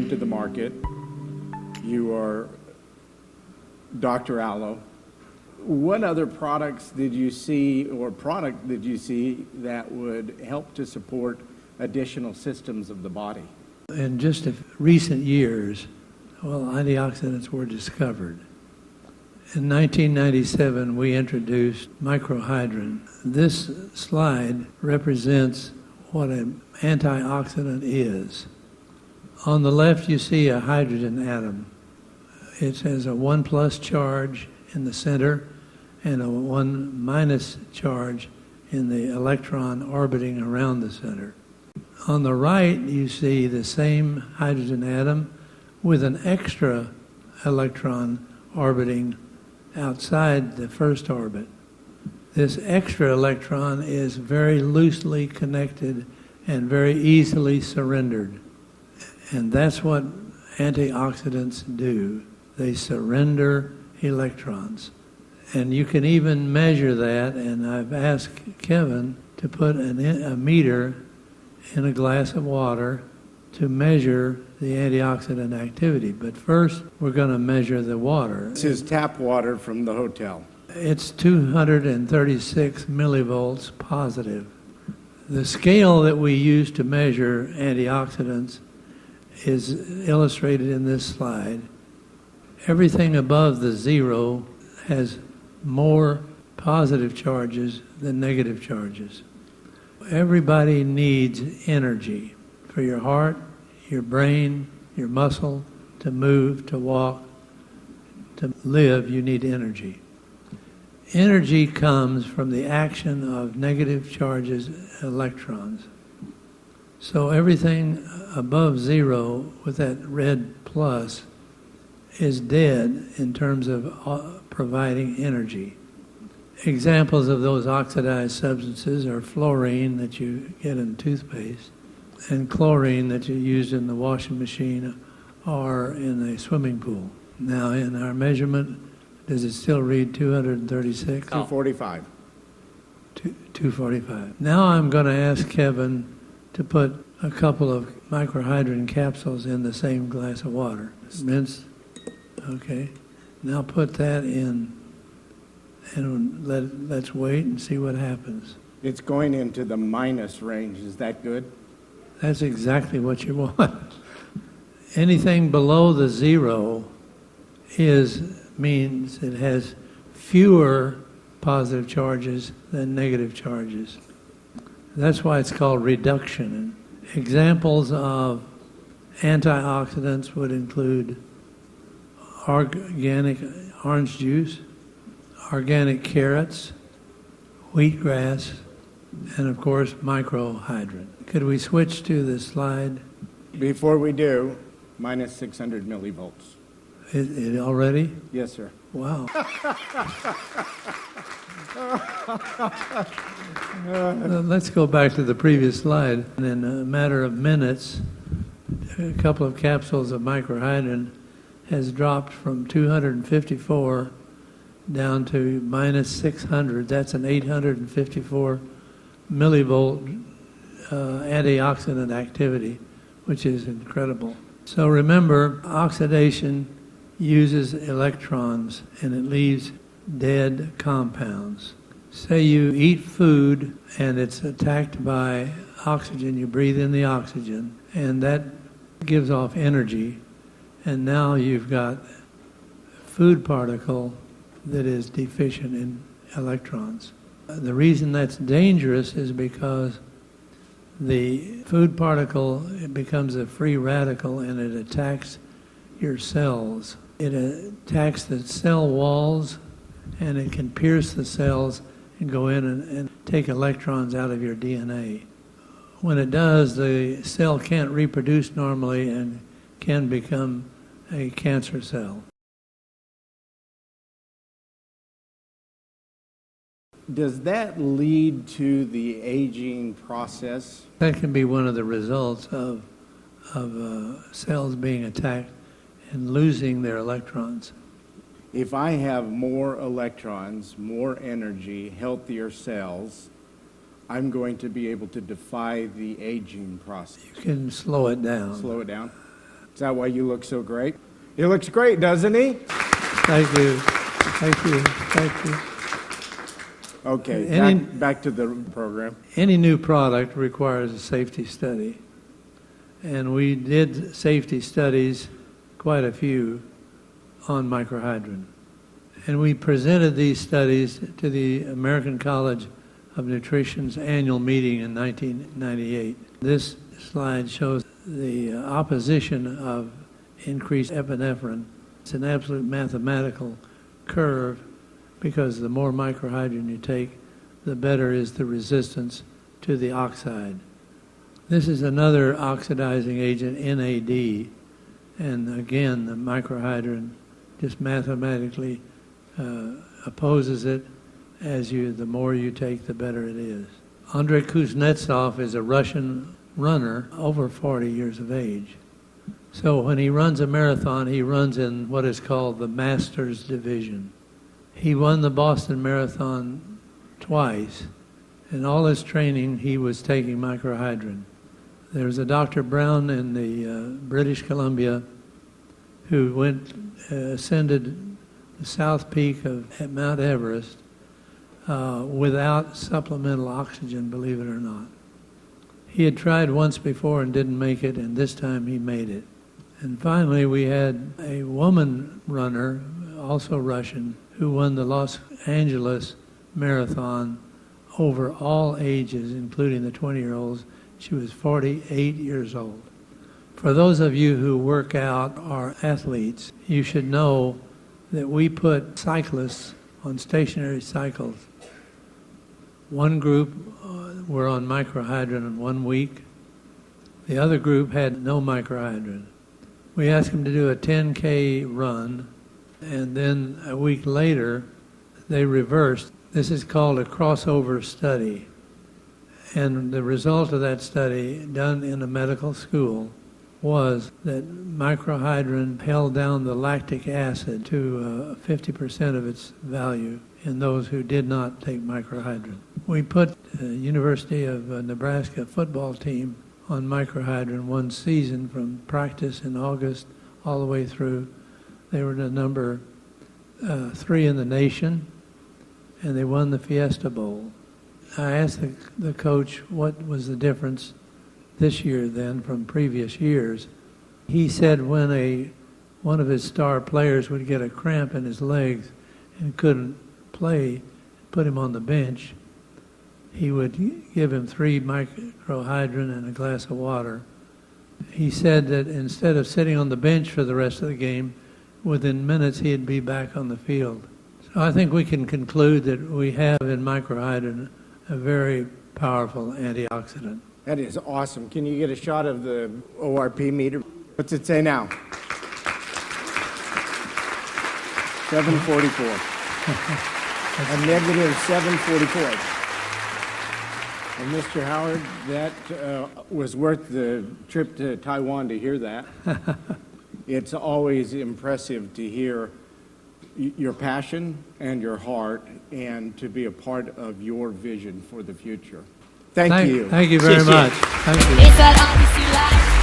came to the market. You are Dr. Aloe. What other products did you see or product did you see that would help to support additional systems of the body? In just recent years, antioxidants were discovered. In 1997, we introduced Microhydrin. This slide represents what an antioxidant is. On the left, you see a hydrogen atom. It has a 1+ charge in the center and a 1- charge in the electron orbiting around the center. On the right, you see the same hydrogen atom with an extra electron orbiting outside the first orbit. This extra electron is very loosely connected and very easily surrendered. And that's what antioxidants do. They surrender electrons. And you can even measure that, and I've asked Kevin to put a meter in a glass of water to measure the antioxidant activity. But first, we're going to measure the water. This is tap water from the hotel. It's 236 millivolts positive. The scale that we use to measure antioxidants is illustrated in this slide. Everything above the 0 has more positive charges than negative charges. Everybody needs energy for your heart, your brain, your muscle, to move, to walk, to live. You need energy. Energy comes from the action of negative charges, electrons. So everything above 0 with that red plus is dead in terms of providing energy. Examples of those oxidized substances are fluorine that you get in toothpaste and chlorine that you use in the washing machine or in a swimming pool. Now, in our measurement, does it still read 236? 245. 245. Now I'm going to ask Kevin to put a couple of microhydrin capsules in the same glass of water. Minced. Okay. Now put that in and let's wait and see what happens. It's going into the minus range. Is that good? That's exactly what you want. Anything below the 0 means it has fewer positive charges than negative charges. That's why it's called reduction. Examples of antioxidants would include organic orange juice, organic carrots, wheatgrass, and of course microhydrin. Could we switch to the slide? Before we do, minus 600 millivolts. It already? Yes, sir. Wow. Let's go back to the previous slide. In a matter of minutes, a couple of capsules of microhydrin has dropped from 254 down to minus 600. That's an 854 millivolt antioxidant activity, which is incredible. So remember, oxidation uses electrons and it leaves dead compounds. Say you eat food and it's attacked by oxygen, you breathe in the oxygen, and that gives off energy, and now you've got food particle that is deficient in electrons. The reason that's dangerous is because the food particle, it becomes a free radical and it attacks your cells. It attacks the cell walls and it can pierce the cells and go in and take electrons out of your DNA. When it does, the cell can't reproduce normally and can become a cancer cell. Does that lead to the aging process? That can be one of the results of cells being attacked and losing their electrons. If I have more electrons, more energy, healthier cells, I'm going to be able to defy the aging process. You can slow it down. Slow it down? Is that why you look so great? He looks great, doesn't he? Thank you. Thank you. Thank you. Okay, back to the program. Any new product requires a safety study. And we did safety studies, quite a few, on Microhydrin. And we presented these studies to the American College of Nutrition's annual meeting in 1998. This slide shows the opposition of increased epinephrine. It's an absolute mathematical curve because the more microhydrin you take, the better is the resistance to the oxide. This is another oxidizing agent, NAD, and again, the microhydrin just mathematically opposes it. The more you take, the better it is. Andrei Kuznetsov is a Russian runner over 40 years of age. So when he runs a marathon, he runs in what is called the Masters Division. He won the Boston Marathon twice. In all his training, he was taking microhydrin. There's a Dr. Brown in the British Columbia who ascended the south peak of Mt Everest without supplemental oxygen, believe it or not. He had tried once before and didn't make it, and this time he made it. And finally, we had a woman runner, also Russian, who won the Los Angeles Marathon over all ages, including the 20-year-olds. She was 48 years old. For those of you who work out or athletes, you should know that we put cyclists on stationary cycles. One group were on microhydrin in 1 week. The other group had no microhydrin. We asked them to do a 10K run, and then a week later, they reversed. This is called a crossover study. And the result of that study, done in a medical school, was that microhydrin held down the lactic acid to 50% of its value in those who did not take microhydrin. We put the University of Nebraska football team on microhydrin one season from practice in August all the way through. They were the number 3 in the nation, and they won the Fiesta Bowl. I asked the coach what was the difference this year then from previous years. He said when one of his star players would get a cramp in his legs and couldn't play, put him on the bench, he would give him 3 microhydrin and a glass of water. He said that instead of sitting on the bench for the rest of the game, within minutes he'd be back on the field. So I think we can conclude that we have in microhydrin a very powerful antioxidant. That is awesome. Can you get a shot of the ORP meter? What's it say now? 744. A negative 744. And Mr. Howard, that was worth the trip to Taiwan to hear that. It's always impressive to hear your passion and your heart and to be a part of your vision for the future. Thank you. Thank you very much. Thank you. It's that honest you like.